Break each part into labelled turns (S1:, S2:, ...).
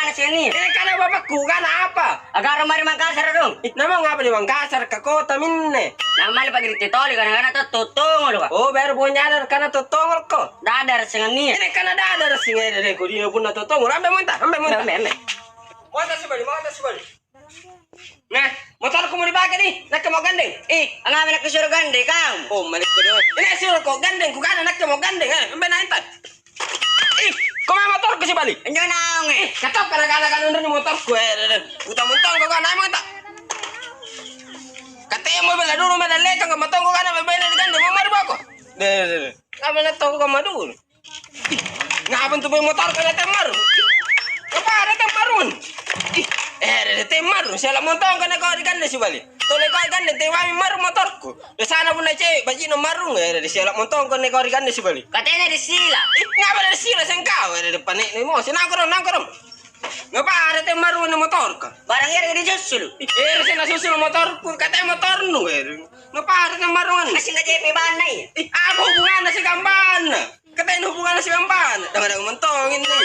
S1: mana sih ini?
S2: Ini karena bapakku kan apa?
S1: Agar mari Makassar dong.
S2: Nama ngapa di Makassar ke kota minne?
S1: Nama li pagi titoli karena tuh tutung loh.
S2: Oh baru punya nyadar karena totongol kok.
S1: Dadar sengan nih.
S2: Ini karena dadar singa deh kau dia pun totongol. Ambil muntah. Muntah sebalik. Nah, motorku mau dipakai nih. Nak mau gandeng.
S1: Angam nak kesuruh gande kang.
S2: Oh, malik ko doon. Ini suruh kok gandeng. Kung kana nak mau gandeng. Ambil naintan. Kau main motor ke si balik?
S1: Enjo naong
S2: Katok kana under ni motor ko. Utang-utang ko kana mo ta. Katanya mo bela dulu bela lekang ka matong ko kana bela di gandeng mo marba ko. Kami na to ko madul. Ngapan tu motor ka na temar. Apa ada temarun? Temar, siya montong ka na ko di gandeng si balik. Tolong kau gandeng tewami maru motorku. Di sana pun na cewek baju no marung siya montong ka na ko di gandeng si balik.
S1: Katanya di sila.
S2: Ngapa dari sila sengkau di depan ni mo sinangkorong. Ngapa ada temaru na motor ka?
S1: Barang iri di susul.
S2: Sila susul motorku katanya motor nu ngapa ada temaruan?
S1: Masih nggak JP banai.
S2: Apa hubungan na si Gamban? Katanya hubungan na si Gamban. Dengan montongin ni.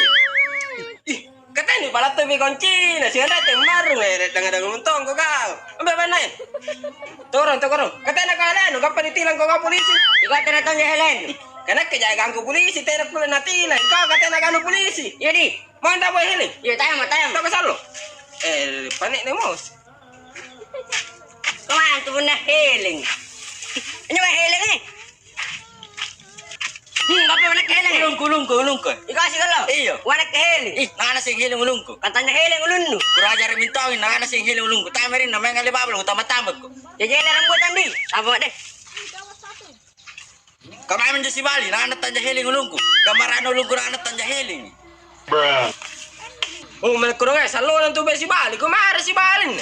S2: Katanya pala tuh kunci na siya na temaru dengan montong ko ka. Ambil banai. Turun. Katanya kalian ngapa ditilang ko ka polisi?
S1: Ikaw tinatong ya Helen.
S2: Karena kejagaan ko polisi, terak pula natilan. Kau katanya kanu polisi.
S1: Yadi.
S2: Mau tak boleh heling?
S1: Iya tayang.
S2: Tak pasal lo. Panik ni mos.
S1: Kemana tuh benar heling? Ini mah heling nih. Tapi mana heling?
S2: Ulung ko.
S1: Ikaw sih kalau.
S2: Iyo.
S1: Mana heling?
S2: Nana sing heling ulung ko.
S1: Katanya heling ulun nu.
S2: Kurajar mintawin, nana sing heling ulung ko. Tamerin na may ngalibabal ko tamat-tamat ko.
S1: Jadi rambutan bi. Apa deh?
S2: Kamay man si Bali, nana tanja heling ulung ko. Gamaran ulung ko nana tanja heling. Oh, malkurang salo lang to si Bali. Kumara si Bali.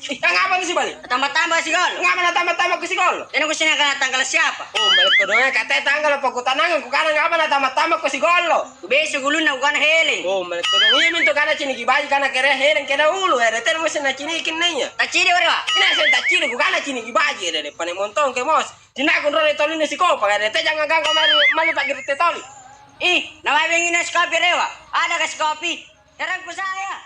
S2: Yang apa si Bali?
S1: Tambah-tambah sih kalau.
S2: Ngapa na tamat-tamat ko si Golo?
S1: Ini kusina kan tanggal siapa?
S2: Oh, malkurang katanya tanggal pa ko tanangan ko kana ngapa na tamat-tamat ko si Golo.
S1: Besok ulun na bukan heling.
S2: Oh, malkurang ini minto kana ciniki bayi kana kere heling kena ulu ter mo na cinikin nanya.
S1: Taciri berapa?
S2: Ina sen taciri ko kana ciniki bayi de pane montong ke mos. Tina ko role tolin si Kopa te jangan ganggu mali pagi te toli.
S1: Nama ingin es kopi rewa. Ada es kopi. Heran ku saya.